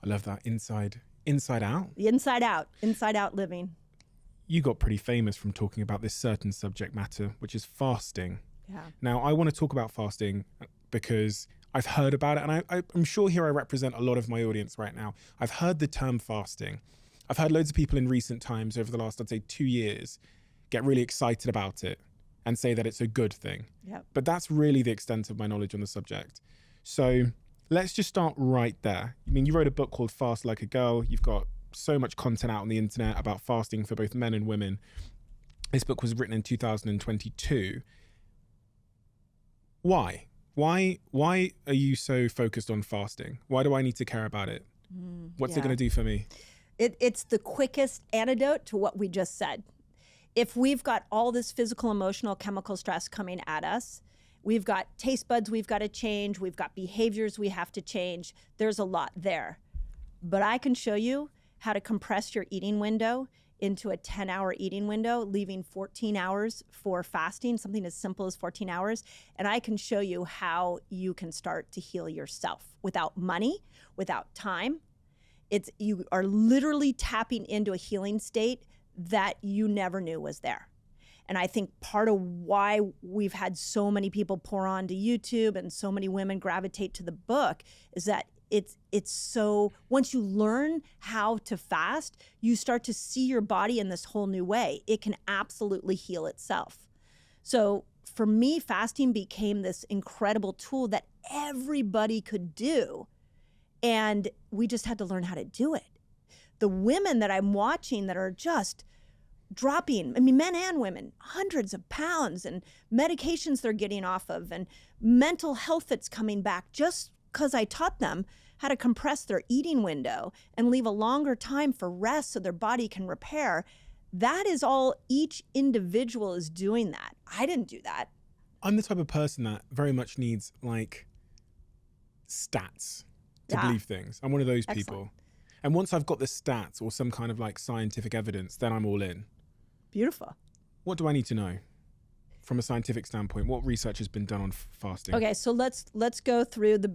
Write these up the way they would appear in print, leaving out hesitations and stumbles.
I love that. Inside out. The inside out living. You got pretty famous from talking about this certain subject matter, which is fasting. Yeah. Now, I want to talk about fasting because I've heard about it, and I'm sure here I represent a lot of my audience right now. I've heard the term fasting. I've heard loads of people in recent times over the last, I'd say 2 years, get really excited about it and say that it's a good thing. Yep. But that's really the extent of my knowledge on the subject. So let's just start right there. I mean, you wrote a book called Fast Like a Girl. You've got so much content out on the internet about fasting for both men and women. This book was written in 2022. Why? Why are you so focused on fasting? Why do I need to care about it? What's it going to do for me? It's the quickest antidote to what we just said. If we've got all this physical, emotional, chemical stress coming at us, we've got taste buds we've got to change, we've got behaviors we have to change, there's a lot there. But I can show you how to compress your eating window into a 10-hour eating window, leaving 14 hours for fasting, something as simple as 14 hours. And I can show you how you can start to heal yourself without money, without time. You are literally tapping into a healing state that you never knew was there. And I think part of why we've had so many people pour onto YouTube and so many women gravitate to the book is that it's so, once you learn how to fast, you start to see your body in this whole new way. It can absolutely heal itself. So for me, fasting became this incredible tool that everybody could do. And we just had to learn how to do it. The women that I'm watching that are just dropping, I mean, men and women, hundreds of pounds, and medications they're getting off of, and mental health that's coming back just because I taught them how to compress their eating window and leave a longer time for rest so their body can repair. That is all, each individual is doing that. I didn't do that. I'm the type of person that very much needs like stats to believe things. I'm one of those people. Excellent. And once I've got the stats or some kind of like scientific evidence, then I'm all in. Beautiful. What do I need to know from a scientific standpoint? What research has been done on fasting? Okay, so let's go through the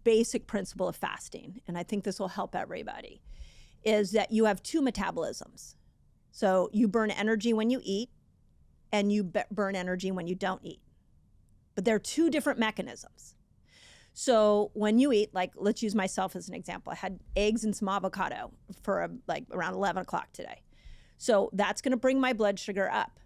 basic principle of fasting, and I think this will help everybody, is that you have two metabolisms. So you burn energy when you eat, and you burn energy when you don't eat. But they're two different mechanisms. So when you eat, like, let's use myself as an example. I had eggs and some avocado for around 11 o'clock today. So that's going to bring my blood sugar up.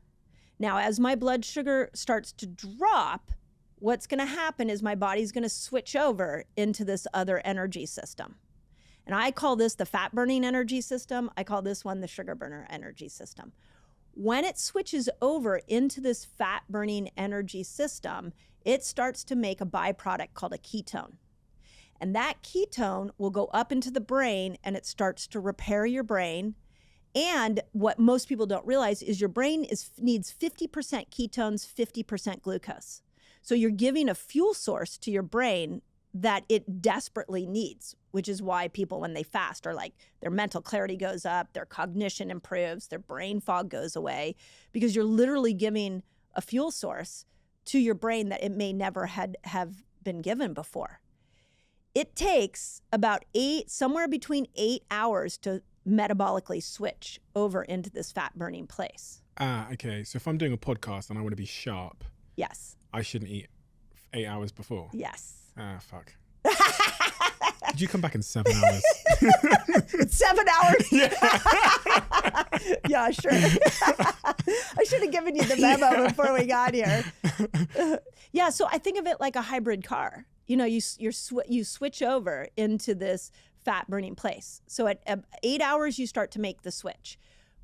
Now, as my blood sugar starts to drop, what's going to happen is my body's going to switch over into this other energy system. And I call this the fat burning energy system. I call this one the sugar burner energy system. When it switches over into this fat burning energy system, it starts to make a byproduct called a ketone. And that ketone will go up into the brain and it starts to repair your brain. And what most people don't realize is your brain needs 50% ketones, 50% glucose. So you're giving a fuel source to your brain that it desperately needs, which is why people, when they fast, are like, their mental clarity goes up, their cognition improves, their brain fog goes away, because you're literally giving a fuel source to your brain that it may never have been given before. It takes about somewhere between 8 hours to metabolically switch over into this fat burning place. Okay. So if I'm doing a podcast and I want to be sharp, Yes. I shouldn't eat 8 hours before. Yes. Fuck. Did you come back in 7 hours? 7 hours? Yeah. Yeah, sure. I should have given you the memo before we got here. Yeah, so I think of it like a hybrid car. You know, you switch over into this fat burning place. So at 8 hours, you start to make the switch.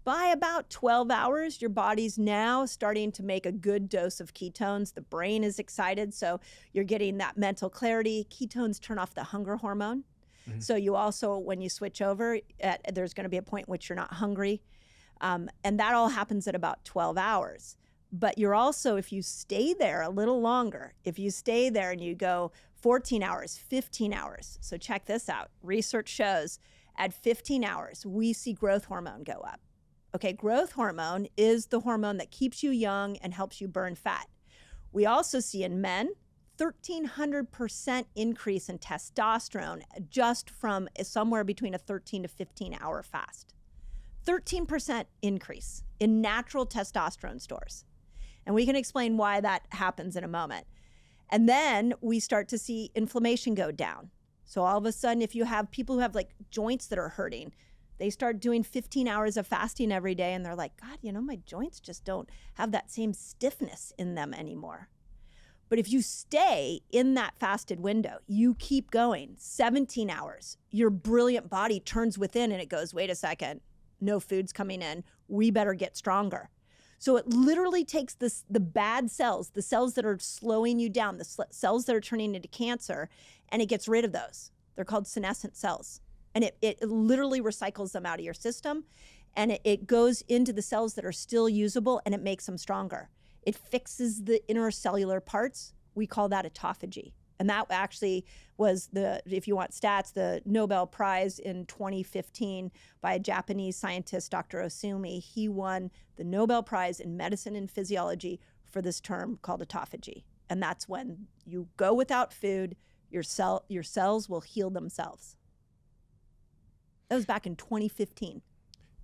By about 12 hours, your body's now starting to make a good dose of ketones. The brain is excited, so you're getting that mental clarity. Ketones turn off the hunger hormone. Mm-hmm. So you also, when you switch over, there's going to be a point in which you're not hungry. And that all happens at about 12 hours. But you're also, if you stay there a little longer, if you stay there and you go 14 hours, 15 hours. So check this out. Research shows at 15 hours, we see growth hormone go up. Okay, growth hormone is the hormone that keeps you young and helps you burn fat. We also see in men 1,300% increase in testosterone just from somewhere between a 13 to 15 hour fast. 13% increase in natural testosterone stores. And we can explain why that happens in a moment. And then we start to see inflammation go down. So all of a sudden, if you have people who have like joints that are hurting, they start doing 15 hours of fasting every day and they're like, God, you know, my joints just don't have that same stiffness in them anymore. But if you stay in that fasted window, you keep going 17 hours, your brilliant body turns within and it goes, wait a second, no food's coming in. We better get stronger. So it literally takes the bad cells, the cells that are slowing you down, the cells that are turning into cancer, and it gets rid of those. They're called senescent cells. And it literally recycles them out of your system, and it goes into the cells that are still usable, and it makes them stronger. It fixes the intercellular parts. We call that autophagy. And that actually was if you want stats, the Nobel Prize in 2015 by a Japanese scientist, Dr. Osumi. He won the Nobel Prize in medicine and physiology for this term called autophagy. And that's when you go without food, your cells will heal themselves. That was back in 2015.